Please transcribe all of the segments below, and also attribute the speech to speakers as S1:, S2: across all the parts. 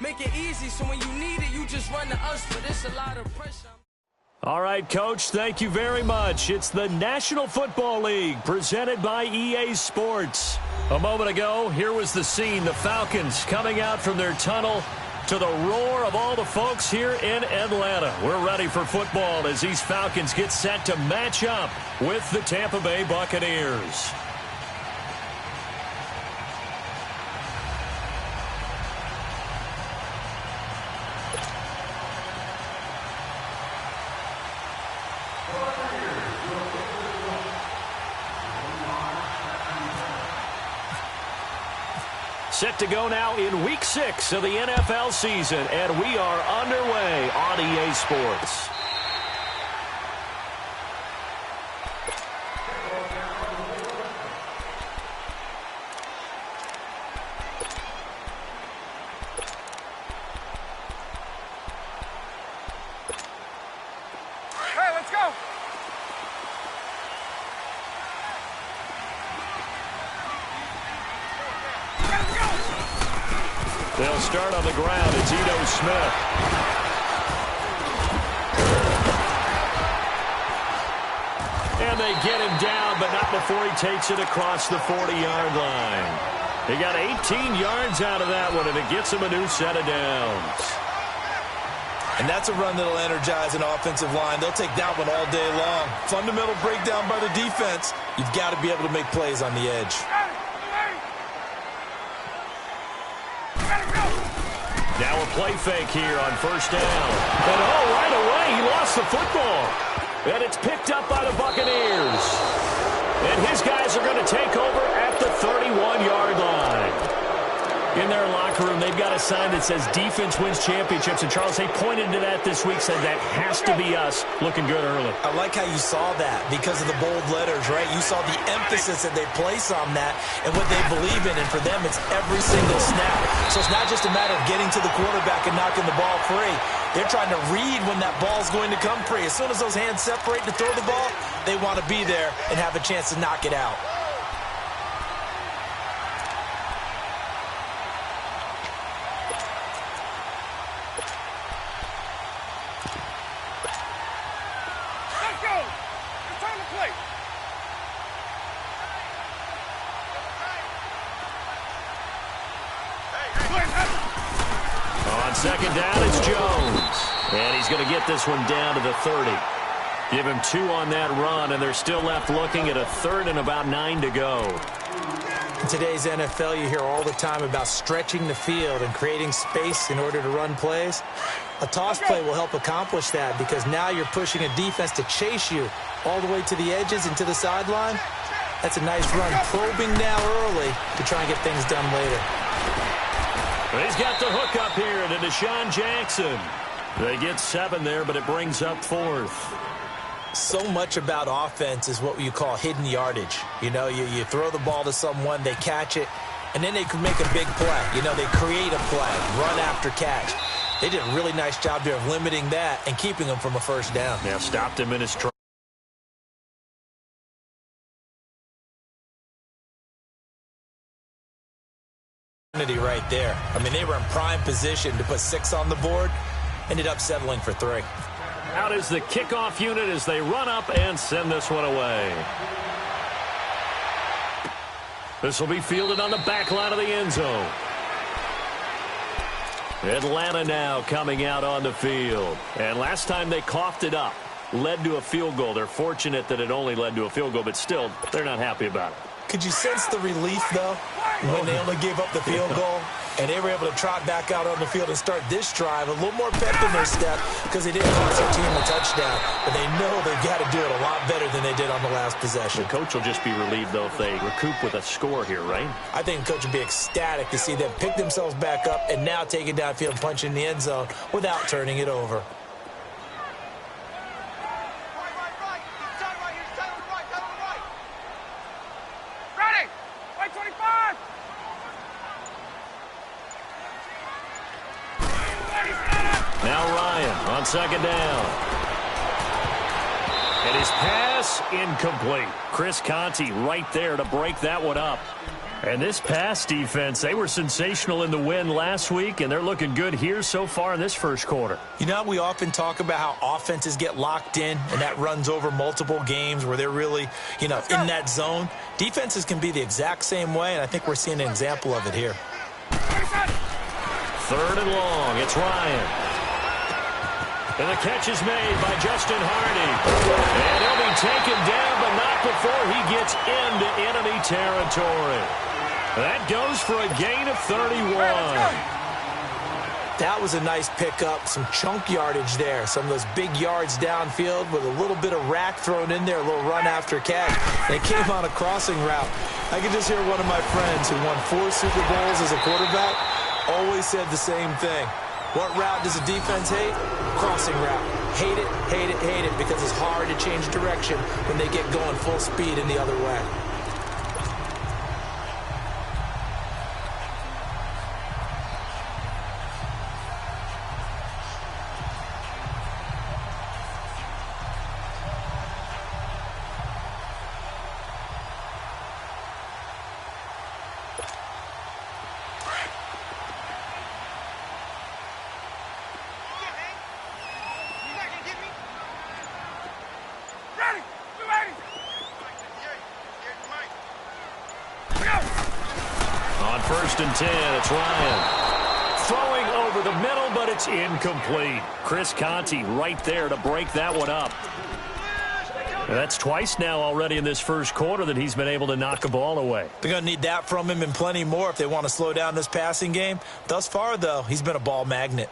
S1: make it easy, so when you need it, you just run to us, but it's a lot of pressure.
S2: All right, Coach, thank you very much. It's the National Football League presented by EA Sports. A moment ago, here was the scene. The Falcons coming out from their tunnel to the roar of all the folks here in Atlanta. We're ready for football as these Falcons get set to match up with the Tampa Bay Buccaneers. Set to go now in Week 6 of the NFL season, and we are underway on EA Sports.
S3: Hey, let's go!
S2: They'll start on the ground. It's Ito Smith. And they get him down, but not before he takes it across the 40-yard line. He got 18 yards out of that one, and it gets him a new set of downs.
S4: And that's a run that'll energize an offensive line. They'll take that one all day long. Fundamental breakdown by the defense. You've got to be able to make plays on the edge.
S2: Now a play fake here on first down. And right away, he lost the football. And it's picked up by the Buccaneers. And his guys are going to take over at the 31-yard line. In their locker room, they've got a sign that says defense wins championships. And, Charles, they pointed to that this week, said that has to be us. Looking good early.
S4: I like how you saw that because of the bold letters, right? You saw the emphasis that they place on that and what they believe in. And for them, it's every single snap. So it's not just a matter of getting to the quarterback and knocking the ball free. They're trying to read when that ball's going to come free. As soon as those hands separate to throw the ball, they want to be there and have a chance to knock it out.
S2: On second down, it's Jones. And he's going to get this one down to the 30. Give him 2 on that run, and they're still left looking at a third and about 9 to go.
S4: In today's NFL, you hear all the time about stretching the field and creating space in order to run plays. A toss play will help accomplish that because now you're pushing a defense to chase you all the way to the edges and to the sideline. That's a nice run, probing now early to try and get things done later.
S2: He's got the hook up here to Deshaun Jackson. They get 7 there, but it brings up 4th.
S4: So much about offense is what you call hidden yardage. You know, you throw the ball to someone, they catch it, and then they can make a big play. You know, they create a play, run after catch. They did a really nice job here of limiting that and keeping him from a first down.
S2: Yeah, stopped him in his tracks.
S4: Right there. I mean, they were in prime position to put 6 on the board. Ended up settling for 3.
S2: Out is the kickoff unit as they run up and send this one away. This will be fielded on the back line of the end zone. Atlanta now coming out on the field. And last time they coughed it up, led to a field goal. They're fortunate that it only led to a field goal, but still, they're not happy about it.
S4: Could you sense the relief, though, when they only gave up the field goal and they were able to trot back out on the field and start this drive? A little more pep in their step because they didn't cost their team a touchdown, but they know they've got to do it a lot better than they did on the last possession.
S2: The coach will just be relieved, though, if they recoup with a score here, right?
S4: I think the coach would be ecstatic to see them pick themselves back up and now take it downfield and punch in the end zone without turning it over.
S2: On second down. And his pass incomplete. Chris Conte right there to break that one up. And this pass defense, they were sensational in the win last week, and they're looking good here so far in this first quarter.
S4: You know, we often talk about how offenses get locked in, and that runs over multiple games where they're really, in that zone. Defenses can be the exact same way, and I think we're seeing an example of it here.
S2: 3rd and long. It's Ryan. And the catch is made by Justin Hardy. And he'll be taken down, but not before he gets into enemy territory. That goes for a gain of 31.
S4: That was a nice pickup, some chunk yardage there. Some of those big yards downfield with a little bit of rack thrown in there, a little run after catch. They came on a crossing route. I can just hear one of my friends who won 4 Super Bowls as a quarterback always said the same thing. What route does a defense hate? Crossing route. Hate it, hate it, hate it, because it's hard to change direction when they get going full speed in the other way.
S2: On 1st and 10, it's Ryan. Throwing over the middle, but it's incomplete. Chris Conte right there to break that one up. That's twice now already in this first quarter that he's been able to knock a ball away.
S4: They're going to need that from him and plenty more if they want to slow down this passing game. Thus far, though, he's been a ball magnet.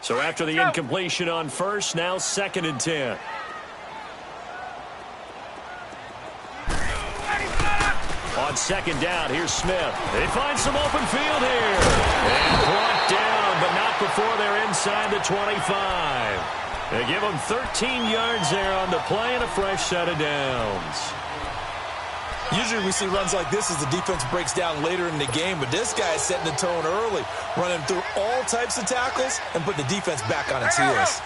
S2: So after the incompletion on 1st, now 2nd and 10. On 2nd down, here's Smith. They find some open field here. And brought down, but not before they're inside the 25. They give them 13 yards there on the play and a fresh set of downs.
S4: Usually we see runs like this as the defense breaks down later in the game, but this guy is setting the tone early, running through all types of tackles and put the defense back on its heels.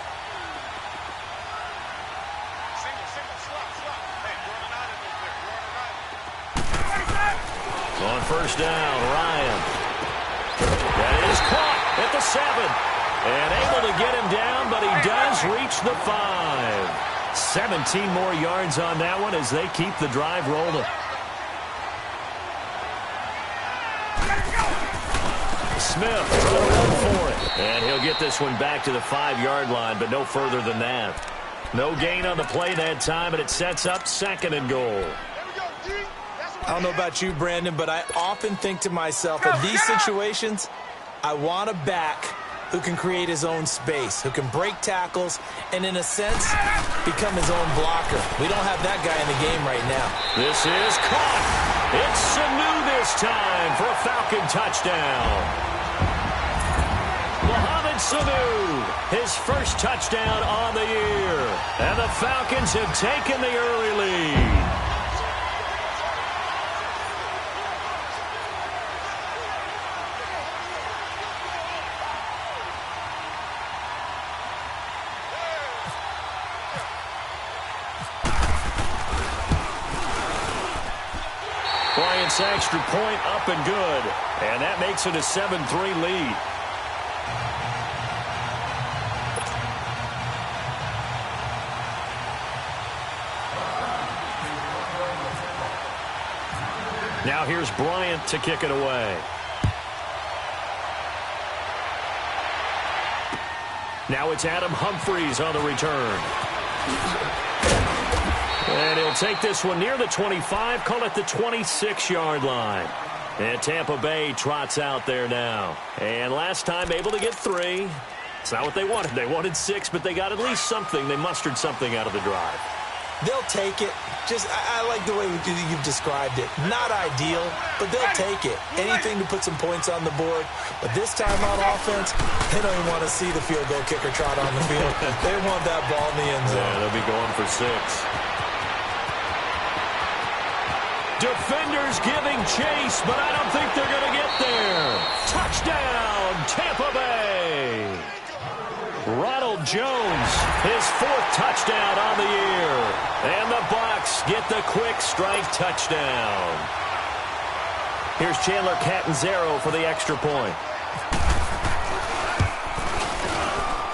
S2: On 1st down, Ryan. That is caught at the 7. And able to get him down, but he does reach the 5. 17 more yards on that one as they keep the drive rolling. Smith trying to run for it. And he'll get this one back to the 5-yard line, but no further than that. No gain on the play that time, and it sets up 2nd and goal.
S4: I don't know about you, Brandon, but I often think to myself, in these situations, I want a back who can create his own space, who can break tackles, and in a sense, become his own blocker. We don't have that guy in the game right now.
S2: This is caught. It's Sanu this time for a Falcon touchdown. Mohamed Sanu, his first touchdown on the year. And the Falcons have taken the early lead. Bryant's extra point up and good. And that makes it a 7-3 lead. Now here's Bryant to kick it away. Now it's Adam Humphries on the return. And he'll take this one near the 25, call it the 26-yard line. And Tampa Bay trots out there now. And last time able to get 3. It's not what they wanted. They wanted 6, but they got at least something. They mustered something out of the drive.
S4: They'll take it. I like the way you've described it. Not ideal, but they'll take it. Anything to put some points on the board. But this time on offense, they don't even want to see the field goal kicker trot on the field. They want that ball in the end zone.
S2: Yeah, they'll be going for 6. Defenders giving chase, but I don't think they're going to get there. Touchdown, Tampa Bay. Ronald Jones, his 4th touchdown on the year. And the Bucs get the quick strike touchdown. Here's Chandler Catanzaro for the extra point.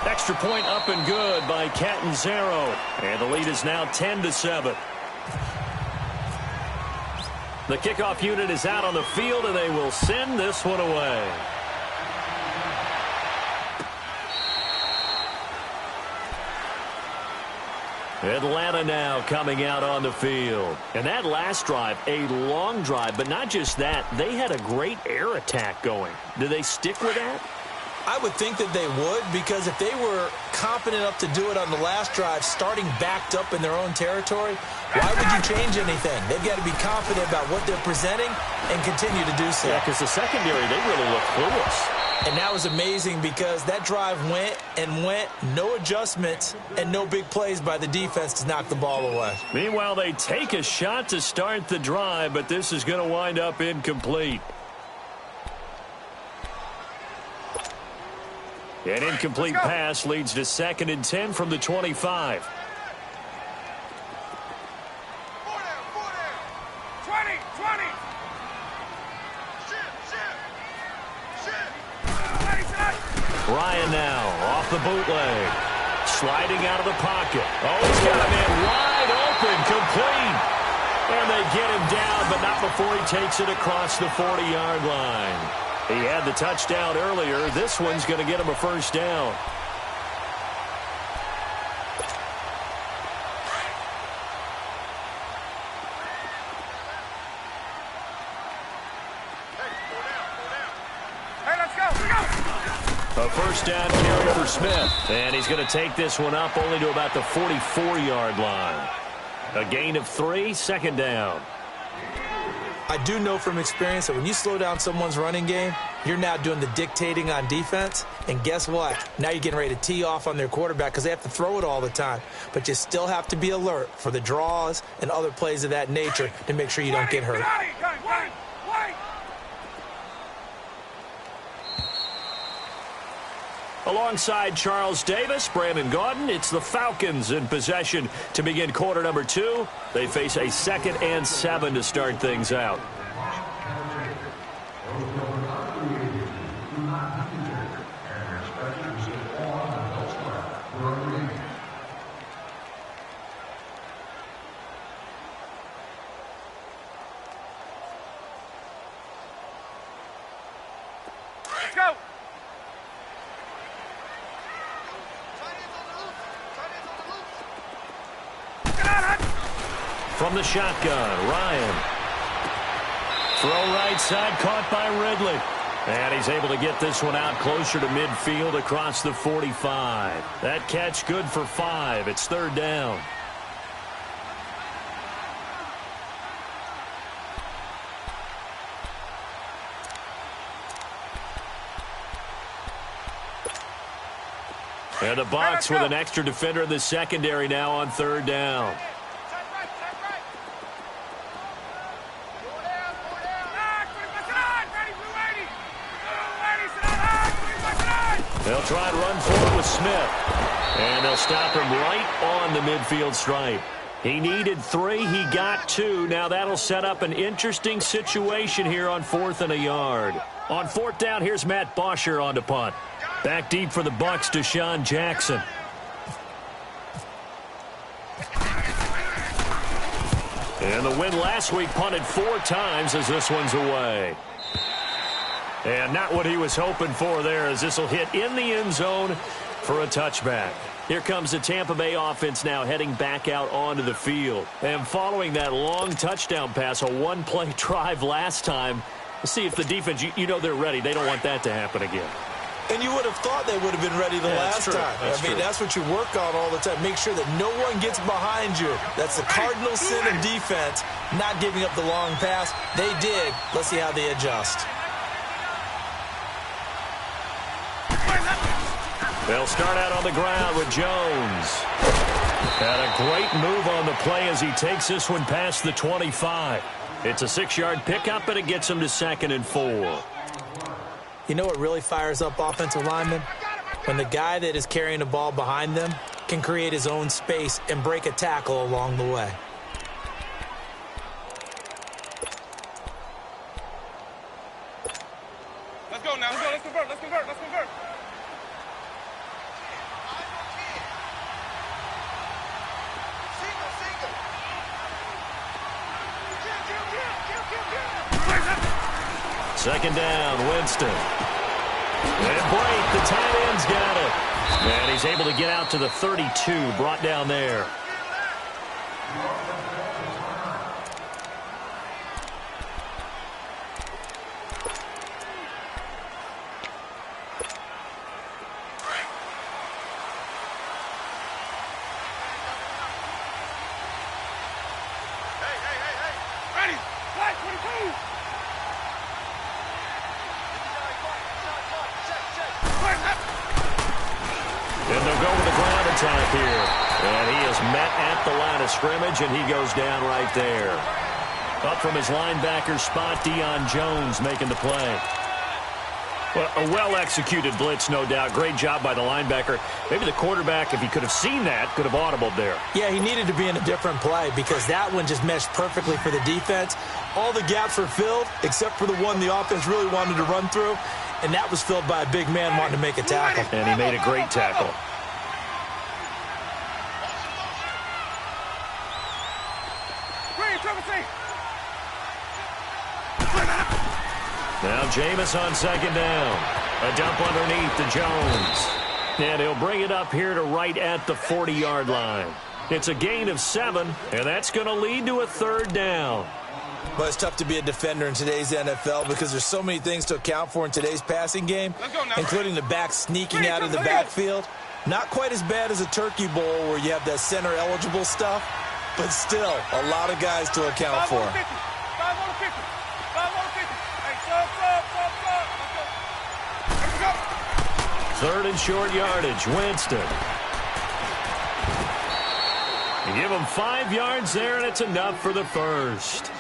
S2: Extra point up and good by Catanzaro. And the lead is now 10-7. The kickoff unit is out on the field, and they will send this one away. Atlanta now coming out on the field. And that last drive, a long drive, but not just that, they had a great air attack going. Do they stick with that?
S4: I would think that they would, because if they were confident enough to do it on the last drive, starting backed up in their own territory, why would you change anything? They've got to be confident about what they're presenting and continue to do so.
S2: Yeah, because the secondary, they really look clueless.
S4: And that was amazing because that drive went and went, no adjustments, and no big plays by the defense to knock the ball away.
S2: Meanwhile, they take a shot to start the drive, but this is going to wind up incomplete. An incomplete pass leads to 2nd and 10 from the 25.
S1: 20.
S2: Ryan now off the bootleg. Sliding out of the pocket. Oh, he's got a man wide open, complete. And they get him down, but not before he takes it across the 40-yard line. He had the touchdown earlier. This one's going to get him a first down. A first down carry for Smith. And he's going to take this one up only to about the 44-yard line. A gain of 3, 2nd down.
S4: I do know from experience that when you slow down someone's running game, you're now doing the dictating on defense. And guess what? Now you're getting ready to tee off on their quarterback because they have to throw it all the time. But you still have to be alert for the draws and other plays of that nature to make sure you don't get hurt.
S2: Alongside Charles Davis, Brandon Gaudin, it's the Falcons in possession to begin quarter number 2. They face a 2nd and 7 to start things out.
S1: Let's go.
S2: From the shotgun, Ryan. Throw right side, caught by Ridley. And he's able to get this one out closer to midfield across the 45. That catch good for 5. It's 3rd down. And the Bucs with an extra defender in the secondary now on 3rd down. They'll try and run forward with Smith. And they'll stop him right on the midfield stripe. He needed 3. He got 2. Now that'll set up an interesting situation here on 4th and a yard. On 4th down, here's Matt Bosher on to punt. Back deep for the Bucs, Deshaun Jackson. And the win last week punted 4 times as this one's away. And not what he was hoping for there, as this will hit in the end zone for a touchback. Here comes the Tampa Bay offense now heading back out onto the field. And following that long touchdown pass, a one-play drive last time, let's see if the defense, you know they're ready. They don't want that to happen again.
S4: And you would have thought they would have been ready the last time. I mean, that's what you work on all the time. Make sure that no one gets behind you. That's the cardinal sin of defense, not giving up the long pass. They did. Let's see how they adjust.
S2: They'll start out on the ground with Jones. And a great move on the play as he takes this one past the 25. It's a 6-yard pickup, and it gets him to 2nd and 4.
S4: You know what really fires up offensive linemen? when the guy that is carrying the ball behind them can create his own space and break a tackle along the way.
S3: Let's go now. Let's convert.
S2: Second down, Winston. And break, the tight end's got it. And he's able to get out to the 32, brought down there. And they'll go with the ground attack here. And he is met at the line of scrimmage, and he goes down right there. Up from his linebacker spot, Deion Jones making the play. Well, a well-executed blitz, no doubt. Great job by the linebacker. Maybe the quarterback, if he could have seen that, could have audibled there.
S4: Yeah, he needed to be in a different play because that one just meshed perfectly for the defense. All the gaps were filled except for the one the offense really wanted to run through, and that was filled by a big man wanting to make a tackle.
S2: And he made a great tackle. Now Jameis on second down. A dump underneath to Jones. And he'll bring it up here to right at the 40-yard line. It's a gain of 7, and that's going to lead to a third down.
S4: But it's tough to be a defender in today's NFL because there's so many things to account for in today's passing game, including the back sneaking out of the backfield. Not quite as bad as a turkey bowl where you have that center-eligible stuff, but still a lot of guys to account for.
S2: Third and short yardage, Winston. You give him 5 yards there, and it's enough for the first.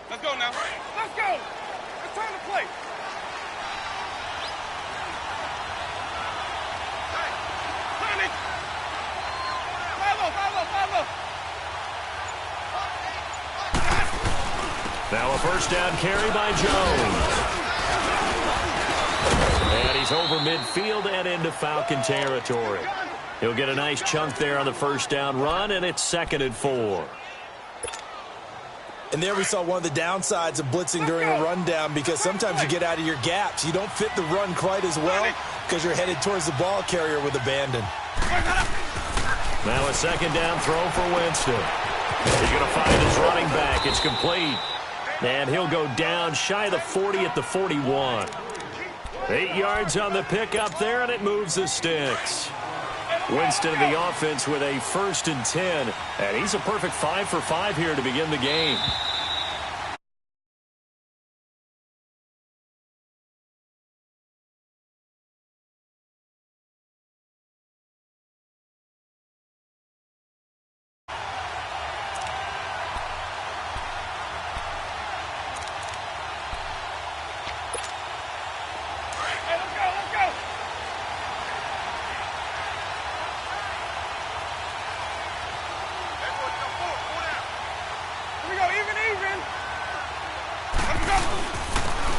S3: Let's go now. Let's go. It's time to play. Hey, follow.
S2: Now a first down carry by Jones. And he's over midfield and into Falcon territory. He'll get a nice chunk there on the first down run, and it's 2nd and 4.
S4: And there we saw one of the downsides of blitzing during a rundown because sometimes you get out of your gaps. You don't fit the run quite as well because you're headed towards the ball carrier with abandon.
S2: Now a second down throw for Winston. He's going to find his running back. It's complete. And he'll go down shy of the 40 at the 41. 8 yards on the pickup there, and it moves the sticks. Winston in the offense with a 1st and 10. And he's a perfect 5 for 5 here to begin the game.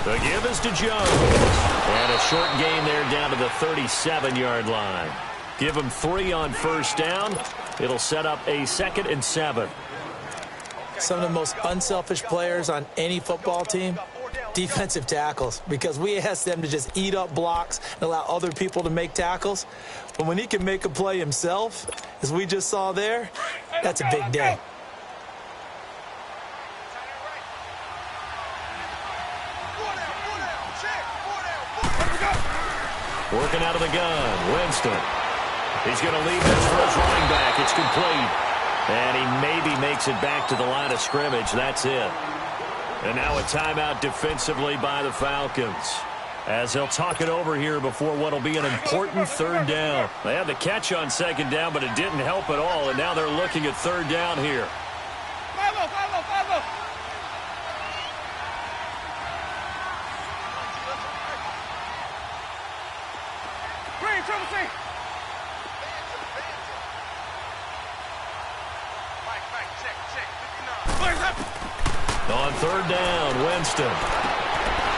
S2: The give is to Jones. And a short gain there down to the 37-yard line. Give him 3 on first down. It'll set up a 2nd and 7.
S4: Some of the most unselfish players on any football team, defensive tackles, because we ask them to just eat up blocks and allow other people to make tackles. But when he can make a play himself, as we just saw there, that's a big day.
S2: Working out of the gun, Winston. He's going to leave this for his running back. It's complete. And he maybe makes it back to the line of scrimmage. That's it. And now a timeout defensively by the Falcons, as they'll talk it over here before what will be an important third down. They had the catch on second down, but it didn't help at all. And now they're looking at third down here. On third down, Winston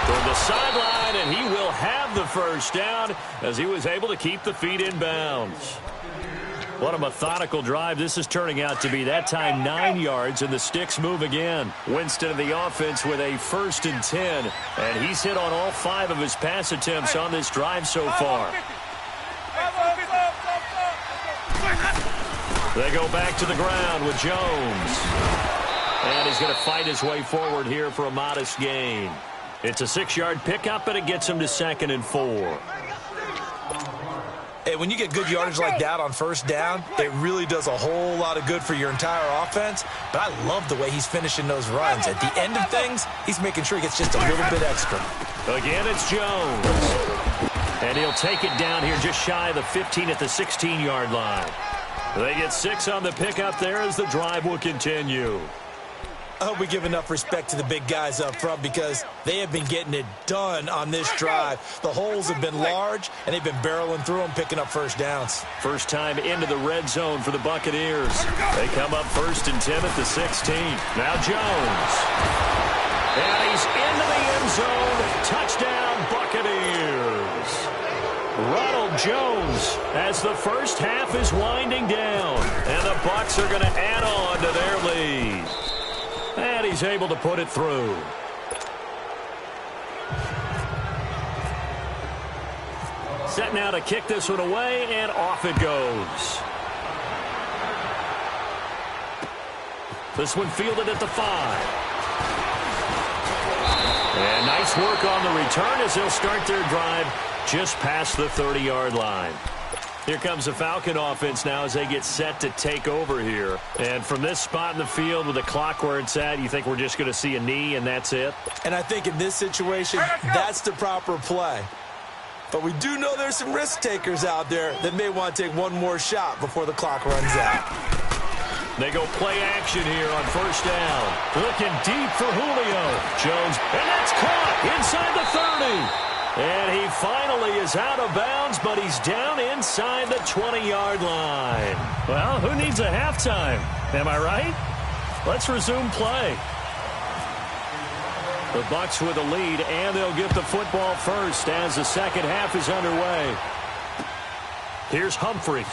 S2: toward the sideline, and he will have the first down as he was able to keep the feet in bounds. What a methodical drive this is turning out to be. That time 9 yards, and the sticks move again. Winston of the offense with a 1st and 10, and he's hit on all 5 of his pass attempts on this drive so far. They go back to the ground with Jones. And he's going to fight his way forward here for a modest gain. It's a 6-yard pickup, and it gets him to 2nd and 4.
S4: Hey, when you get good yardage like that on first down, it really does a whole lot of good for your entire offense. But I love the way he's finishing those runs. At the end of things, he's making sure he gets just a little bit extra.
S2: Again, it's Jones. And he'll take it down here just shy of the 15 at the 16-yard line. They get 6 on the pickup there as the drive will continue.
S4: I hope we give enough respect to the big guys up front because they have been getting it done on this drive. The holes have been large, and they've been barreling through them, picking up first downs.
S2: First time into the red zone for the Buccaneers. They come up 1st and 10 at the 16. Now Jones. And he's into the end zone. Touchdown, Buccaneers. Ronald Jones as the first half is winding down. And the Bucs are going to add on to their lead. And he's able to put it through. Set now to kick this one away, and off it goes. This one fielded at the 5. And nice work on the return as they'll start their drive just past the 30-yard line. Here comes the Falcon offense now as they get set to take over here. And from this spot in the field with the clock where it's at, you think we're just going to see a knee and that's it?
S4: And I think in this situation, that's the proper play. But we do know there's some risk takers out there that may want to take one more shot before the clock runs out.
S2: They go play action here on first down. Looking deep for Julio. Jones, and that's caught inside the 30. And he finally is out of bounds, but he's down inside the 20-yard line. Well, who needs a halftime? Am I right? Let's resume play. The Bucs with a lead, and they'll get the football first as the second half is underway. Here's Humphries.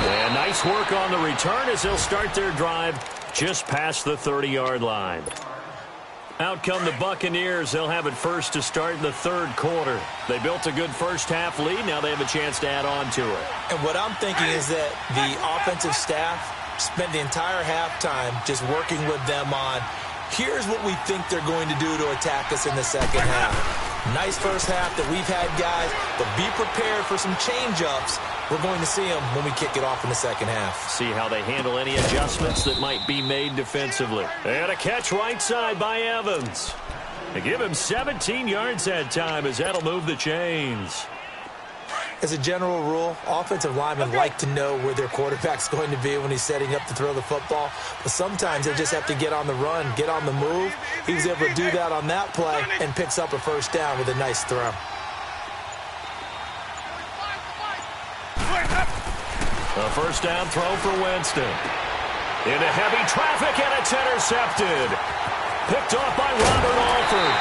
S2: And nice work on the return as they'll start their drive just past the 30-yard line. Out come the Buccaneers. They'll have it first to start in the third quarter. They built a good first half lead. Now they have a chance to add on to it.
S4: And what I'm thinking is that the offensive staff spent the entire halftime just working with them on, here's what we think they're going to do to attack us in the second half. Nice first half that we've had, guys, but be prepared for some change-ups. We're going to see them when we kick it off in the second half.
S2: See how they handle any adjustments that might be made defensively. And a catch right side by Evans. They give him 17 yards that time as that'll move the chains.
S4: As a general rule, offensive linemen like to know where their quarterback's going to be when he's setting up to throw the football. But sometimes they just have to get on the run, get on the move. He was able to do that on that play and picks up a first down with a nice throw.
S2: A first down throw for Winston. Into heavy traffic, and it's intercepted. Picked off by Robert Alford.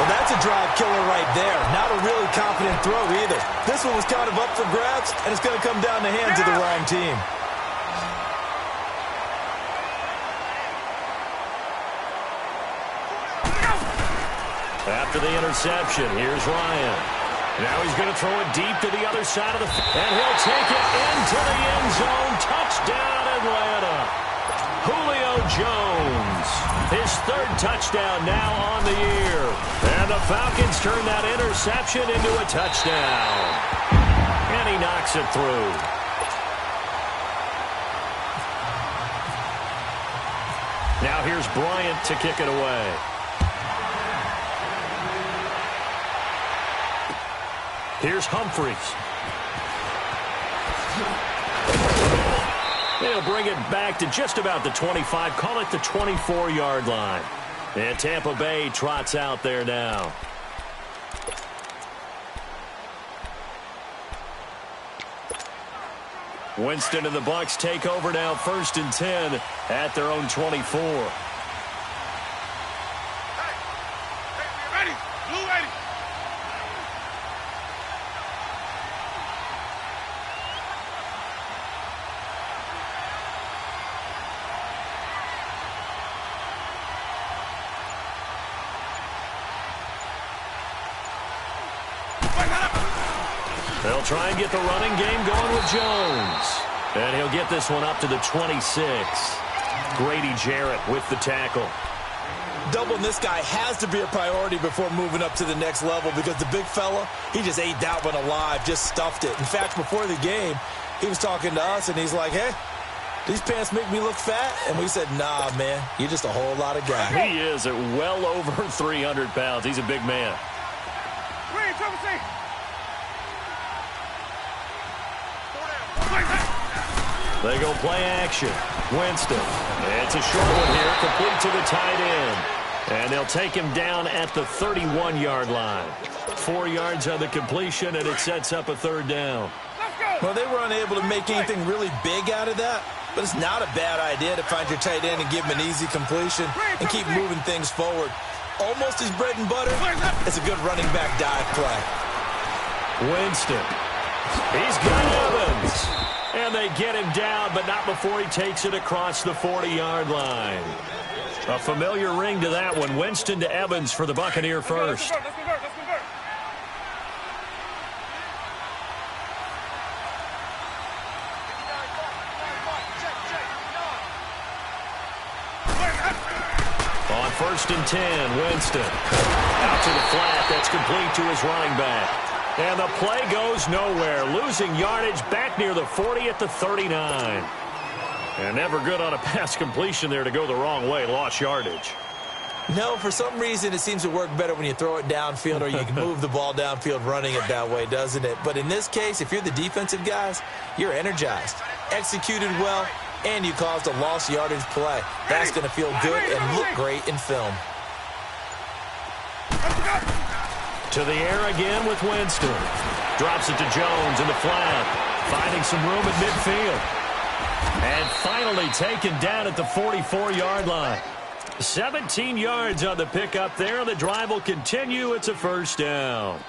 S4: Well, that's a drive killer right there. Not a really confident throw either. This one was kind of up for grabs, and it's going to come down the hands of the wrong team.
S2: After the interception, here's Ryan. Now he's going to throw it deep to the other side of the field, and he'll take it into the end zone. Touchdown, Atlanta. Julio Jones, his third touchdown now on the year. And the Falcons turn that interception into a touchdown. And he knocks it through. Now here's Bryant to kick it away. Here's Humphries. They'll bring it back to just about the 25, call it the 24-yard line. And Tampa Bay trots out there now. Winston and the Bucs take over now, 1st and 10 at their own 24.
S3: Ready. Blue ready.
S2: They'll try and get the running game going with Jones. And he'll get this one up to the 26. Grady Jarrett with the tackle.
S4: Doubling this guy has to be a priority before moving up to the next level because the big fella, he just ate that one alive, just stuffed it. In fact, before the game, he was talking to us, and he's like, hey, these pants make me look fat? And we said, nah, man, you're just a whole lot of guy.
S2: He is at well over 300 pounds. He's a big man.
S3: Green, trouble safe.
S2: They go play action. Winston. It's a short one here, complete to the tight end. And they'll take him down at the 31-yard line. 4 yards on the completion, and it sets up a 3rd down.
S4: Well, they were unable to make anything really big out of that, but it's not a bad idea to find your tight end and give him an easy completion and keep moving things forward. Almost his bread and butter. It's a good running back dive play.
S2: Winston. He's got Evans. And they get him down, but not before he takes it across the 40-yard line. A familiar ring to that one. Winston to Evans for the Buccaneer first.
S3: Let's convert.
S2: On 1st and 10, Winston. Out to the flat. That's complete to his running back. And the play goes nowhere. Losing yardage back near the 40 at the 39. And never good on a pass completion there to go the wrong way. Lost yardage.
S4: No, for some reason, it seems to work better when you throw it downfield or you can move the ball downfield running it that way, doesn't it? But in this case, if you're the defensive guys, you're energized, executed well, and you caused a lost yardage play. That's going to feel good and look great in film.
S2: To the air again with Winston. Drops it to Jones in the flat. Finding some room at midfield. And finally taken down at the 44-yard line. 17 yards on the pickup there. The drive will continue. It's a 1st down.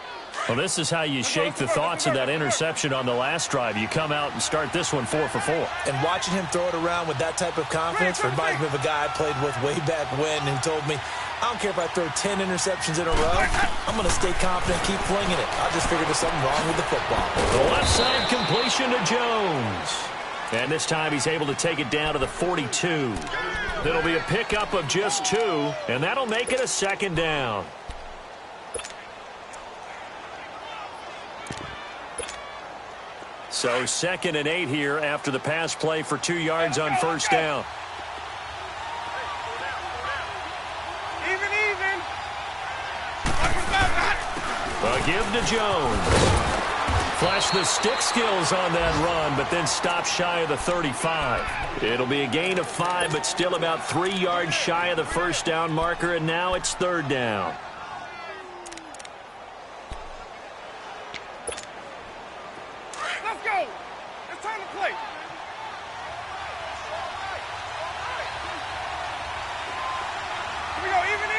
S2: Well, this is how you shake the thoughts of that interception on the last drive. You come out and start this one 4 for 4.
S4: And watching him throw it around with that type of confidence reminds me of a guy I played with way back when who told me, I don't care if I throw 10 interceptions in a row. I'm going to stay confident, keep flinging it. I just figured there's something wrong with the football.
S2: The left side completion to Jones. And this time he's able to take it down to the 42. It'll be a pickup of just 2, and that'll make it a 2nd down. So 2nd and 8 here after the pass play for 2 yards on 1st down. A give to Jones. Flash the stick skills on that run, but then stop shy of the 35. It'll be a gain of 5, but still about 3 yards shy of the 1st down marker, and now it's 3rd down.
S3: Let's go. It's time to play. Here we go. Even.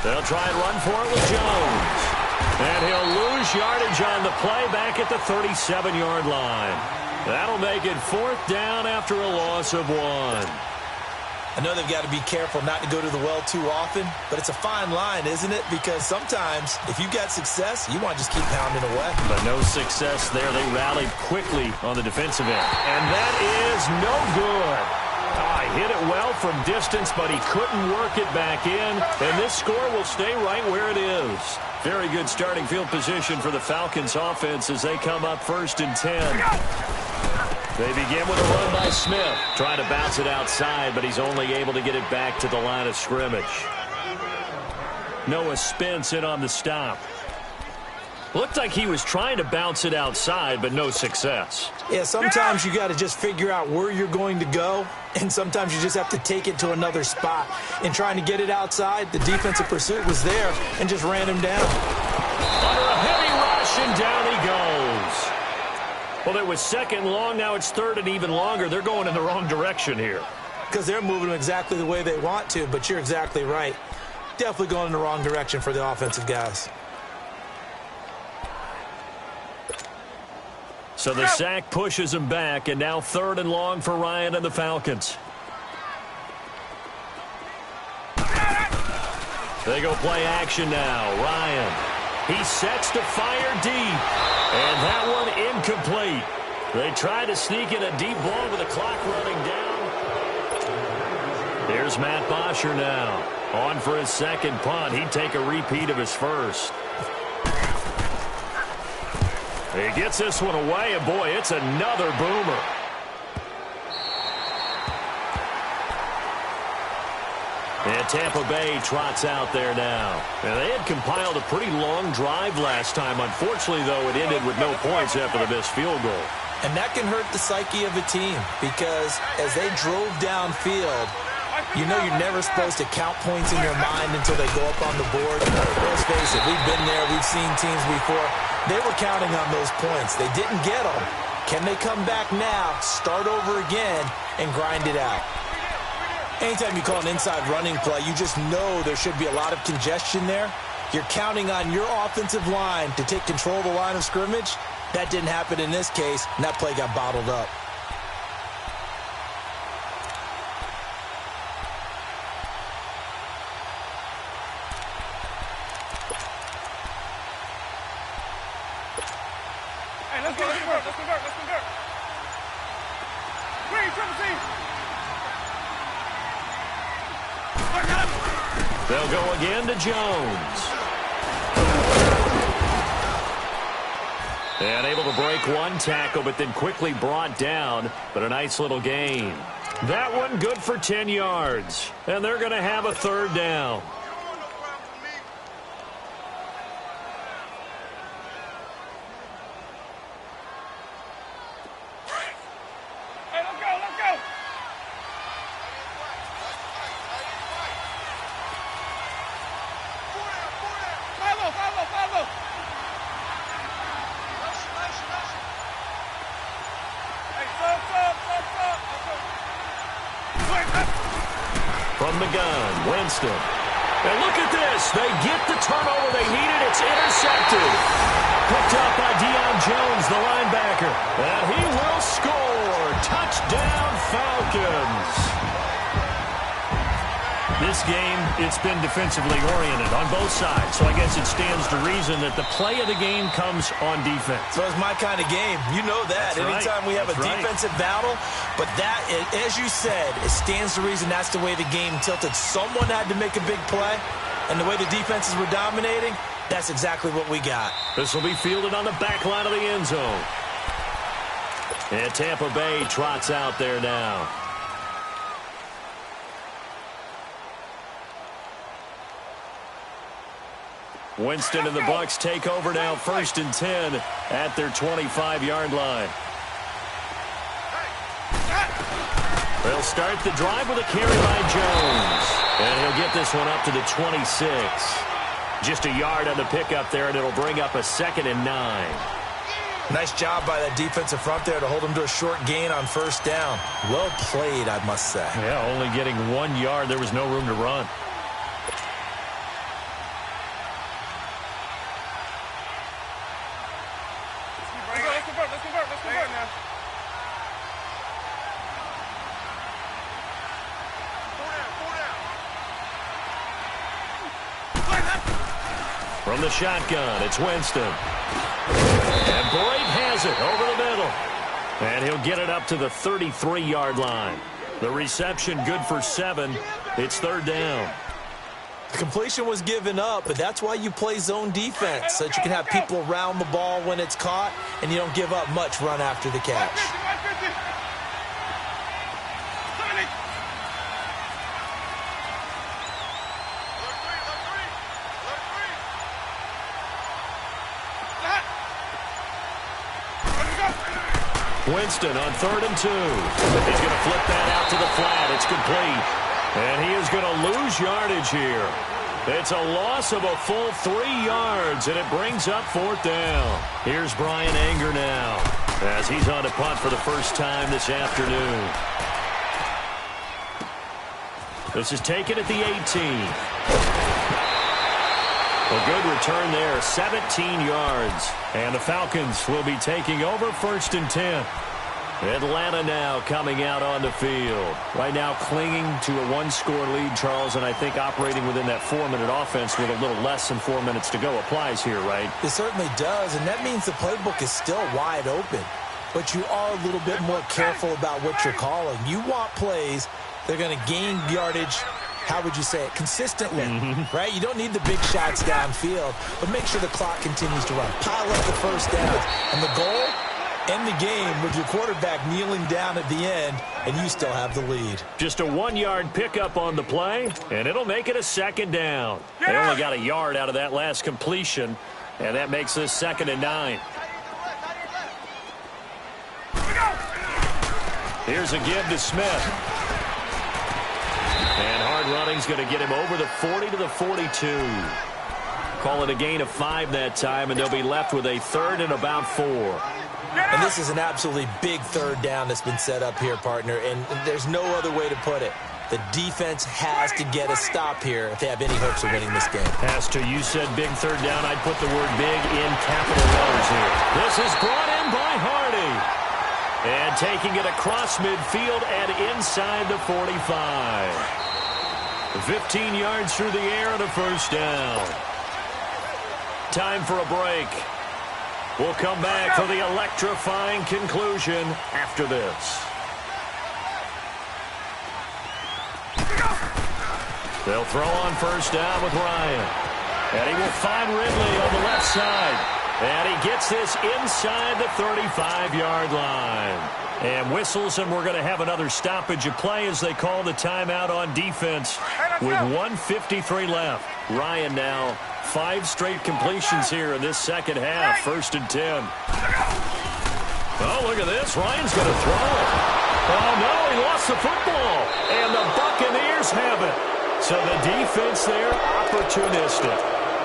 S2: They'll try and run for it with Jones. And he'll lose yardage on the play back at the 37-yard line. That'll make it 4th down after a loss of 1.
S4: I know they've got to be careful not to go to the well too often, but it's a fine line, isn't it? Because sometimes, if you've got success, you want to just keep pounding away.
S2: But no success there. They rallied quickly on the defensive end. And that is no good. He hit it well from distance, but he couldn't work it back in. And this score will stay right where it is. Very good starting field position for the Falcons offense as they come up 1st and 10. They begin with a run by Smith. Trying to bounce it outside, but he's only able to get it back to the line of scrimmage. Noah Spence in on the stop. Looked like he was trying to bounce it outside, but no success.
S4: Yeah, sometimes you got to just figure out where you're going to go, and sometimes you just have to take it to another spot. In trying to get it outside, the defensive pursuit was there and just ran him down.
S2: Under a heavy rush, and down he goes. Well, it was second long. Now it's third and even longer. They're going in the wrong direction here.
S4: Because they're moving exactly the way they want to, but you're exactly right. Definitely going in the wrong direction for the offensive guys.
S2: So the sack pushes him back, and now third and long for Ryan and the Falcons. They go play action now. Ryan, he sets to fire deep, and that one incomplete. They try to sneak in a deep ball with the clock running down. Here's Matt Bosher now. On for his second punt. He'd take a repeat of his first. He gets this one away, and boy, it's another boomer. And Tampa Bay trots out there now. And they had compiled a pretty long drive last time. Unfortunately, though, it ended with no points after the missed field goal.
S4: And that can hurt the psyche of a team because as they drove downfield, you know you're never supposed to count points in your mind until they go up on the board. Let's face it, we've been there. We've seen teams before. They were counting on those points. They didn't get them. Can they come back now, start over again, and grind it out? Anytime you call an inside running play, you just know there should be a lot of congestion there. You're counting on your offensive line to take control of the line of scrimmage. That didn't happen in this case, and that play got bottled up.
S3: Let's convert. Green, triple team.
S2: They'll go again to Jones. And able to break one tackle, but then quickly brought down. But a nice little gain. That one good for 10 yards. And they're going to have a third down. From the gun, Winston. And look at this. They get the turnover they needed. It's intercepted. Picked up by Deion Jones, the linebacker. And he will score. Touchdown, Falcons. This game, it's been defensively oriented on both sides. So I guess it stands to reason that the play of the game comes on defense.
S4: So it's my kind of game. You know that.
S2: That's
S4: Anytime we have a defensive battle, but that, as you said, it stands to reason that's the way the game tilted. Someone had to make a big play, and the way the defenses were dominating, that's exactly what we got.
S2: This will be fielded on the back line of the end zone. And Tampa Bay trots out there now. Winston and the Bucs take over now, 1st and 10 at their 25-yard line. They'll start the drive with a carry by Jones. And he'll get this one up to the 26. Just a yard on the pickup there, and it'll bring up a 2nd and 9.
S4: Nice job by that defensive front there to hold him to a short gain on 1st down. Well played, I must say.
S2: Yeah, only getting 1 yard. There was no room to run.
S3: Let's convert now.
S2: From the shotgun, it's Winston. And Brate has it over the middle. And he'll get it up to the 33-yard line. The reception good for 7. It's 3rd down.
S4: The completion was given up, but that's why you play zone defense, so that you can have people around the ball when it's caught, and you don't give up much run after the catch.
S2: Winston on 3rd and 2. He's going to flip that out to the flat. It's complete. And he is going to lose yardage here. It's a loss of a full 3 yards, and it brings up 4th down. Here's Brian Anger now as he's on to punt for the first time this afternoon. This is taken at the 18. A good return there, 17 yards. And the Falcons will be taking over 1st and 10. Atlanta now coming out on the field. Right now clinging to a 1-score lead, Charles, and I think operating within that 4-minute offense with a little less than 4 minutes to go applies here, right?
S4: It certainly does, and that means the playbook is still wide open. But you are a little bit more careful about what you're calling. You want plays that are going to gain yardage, how would you say it, consistently, right? You don't need the big shots downfield, but make sure the clock continues to run. Pile up the first down. And the goal, end the game with your quarterback kneeling down at the end, and you still have the lead.
S2: Just a 1-yard pickup on the play, and it'll make it a 2nd down. They only got a yard out of that last completion, and that makes this 2nd and 9. Here's a give to Smith. And hard running's going to get him over the 40 to the 42. Call it a gain of 5 that time, and they'll be left with a 3rd and about 4.
S4: And this is an absolutely big 3rd down that's been set up here, partner, and there's no other way to put it. The defense has to get a stop here if they have any hopes of winning this game.
S2: Has to. You said big 3rd down. I'd put the word big in capital letters here. This is brought in by Hardy. And taking it across midfield and inside the 45. 15 yards through the air and a 1st down. Time for a break. We'll come back for the electrifying conclusion after this. They'll throw on 1st down with Ryan. And he will find Ridley on the left side. And he gets this inside the 35-yard line. And whistles, and we're going to have another stoppage of play as they call the timeout on defense with 1:53 left. Ryan now 5 straight completions here in this 2nd half. 1st and 10. Oh, look at this. Ryan's going to throw it. Oh, no, he lost the football. And the Buccaneers have it. So the defense there, opportunistic.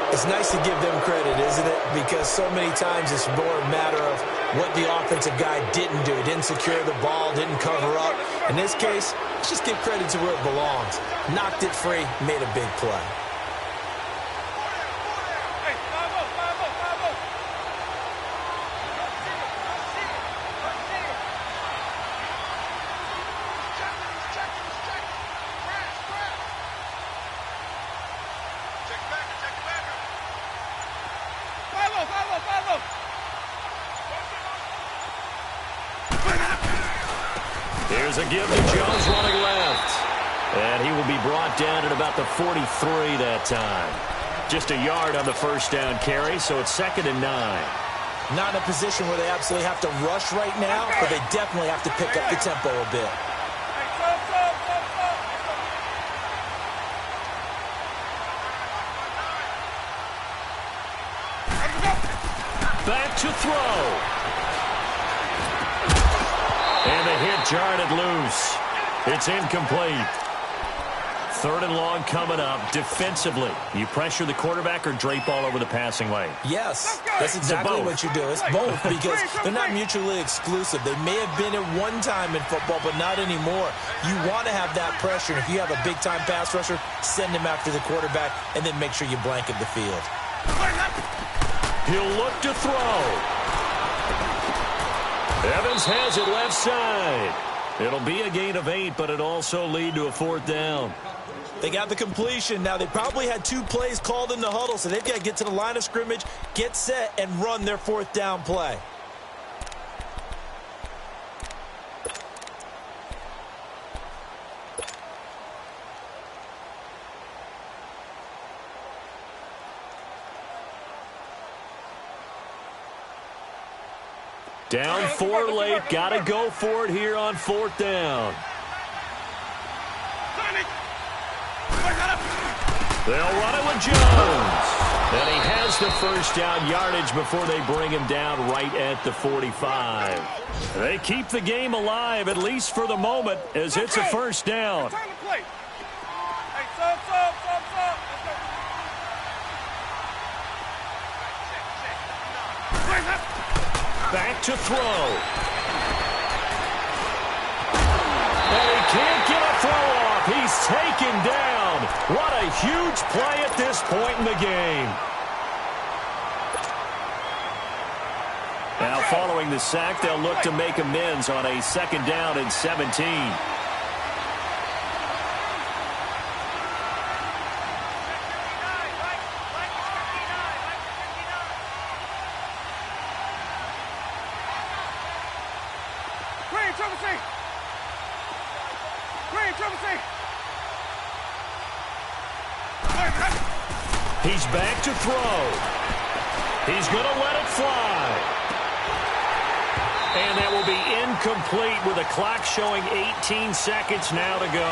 S4: It's nice to give them credit, isn't it? Because so many times it's more a matter of what the offensive guy didn't do. Didn't secure the ball, didn't cover up. In this case, let's just give credit to where it belongs. Knocked it free, made a big play.
S2: Here's a give to Jones running left. And he will be brought down at about the 43 that time. Just a yard on the 1st down carry, so it's 2nd and 9.
S4: Not in a position where they absolutely have to rush right now, but they definitely have to pick up the tempo a bit.
S2: Back to throw. And the hit jarred it loose. It's incomplete. 3rd and long coming up. Defensively, you pressure the quarterback or drape all over the passing lane?
S4: Yes, that's exactly what you do. It's both because they're not mutually exclusive. They may have been at one time in football, but not anymore. You want to have that pressure. And if you have a big-time pass rusher, send him after the quarterback and then make sure you blanket the field.
S2: He'll look to throw. Evans has it left side. It'll be a gain of 8, but it also lead to a 4th down.
S4: They got the completion. Now, they probably had 2 plays called in the huddle, so they've got to get to the line of scrimmage, get set, and run their 4th down play.
S2: Down 4 late. Got to go for it here on 4th down. They'll run it with Jones. And he has the first down yardage before they bring him down right at the 45. They keep the game alive, at least for the moment, as it's a first down.
S3: Time to play. Hey, sub. Let's go.
S2: Back to throw. And he can't get a throw off. He's taken down. What a huge play at this point in the game. Now following the sack, they'll look to make amends on a 2nd down and 17. He's back to throw. He's going to let it fly. And that will be incomplete with a clock showing 18 seconds now to go.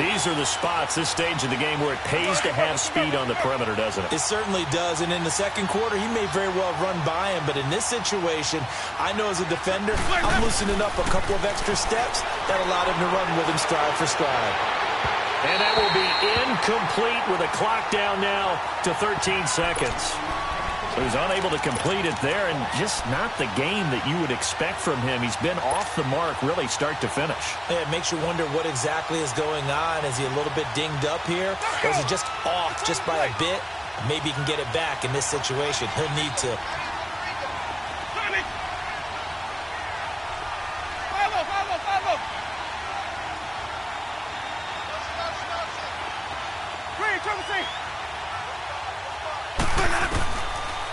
S2: These are the spots, this stage of the game, where it pays to have speed on the perimeter, doesn't it?
S4: It certainly does. And in the second quarter, he may very well run by him. But in this situation, I know as a defender, I'm loosening up a couple of extra steps that allowed him to run with him stride for stride.
S2: And that will be incomplete with a clock down now to 13 seconds. So he's unable to complete it there, and just not the game that you would expect from him. He's been off the mark really start to finish.
S4: Yeah, it makes you wonder what exactly is going on. Is he a little bit dinged up here, or is he just off just by a bit? Maybe he can get it back in this situation. He'll need to.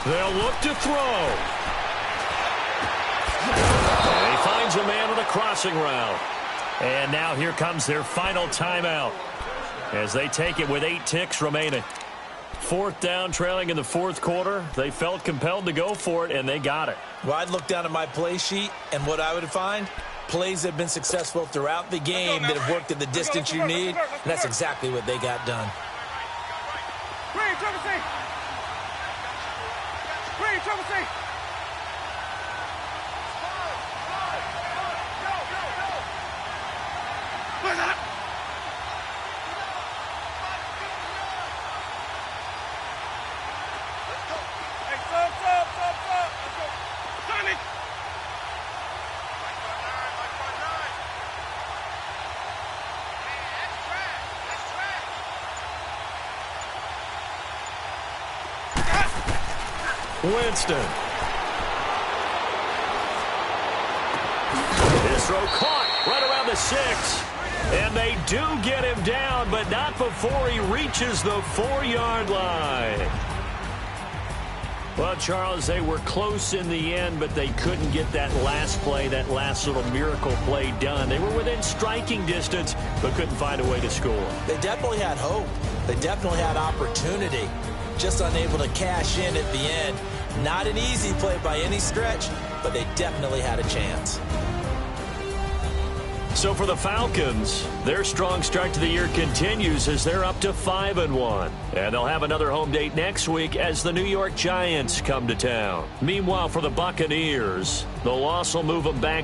S2: They'll look to throw. And he finds a man on the crossing route. And now here comes their final timeout as they take it with 8 ticks remaining. 4th down, trailing in the 4th quarter. They felt compelled to go for it, and they got it.
S4: Well, I'd look down at my play sheet, and what I would find, plays that have been successful throughout the game that have worked at the distance you need, and that's exactly what they got done.
S2: Winston. His throw caught right around the 6. And they do get him down, but not before he reaches the 4-yard line. Well, Charles, they were close in the end, but they couldn't get that last play, that last little miracle play done. They were within striking distance, but couldn't find a way to score.
S4: They definitely had hope. They definitely had opportunity. Just unable to cash in at the end. Not an easy play by any stretch, but they definitely had a chance.
S2: So for the Falcons, their strong start to the year continues as they're up to 5-1. And they'll have another home date next week as the New York Giants come to town. Meanwhile, for the Buccaneers, the loss will move them back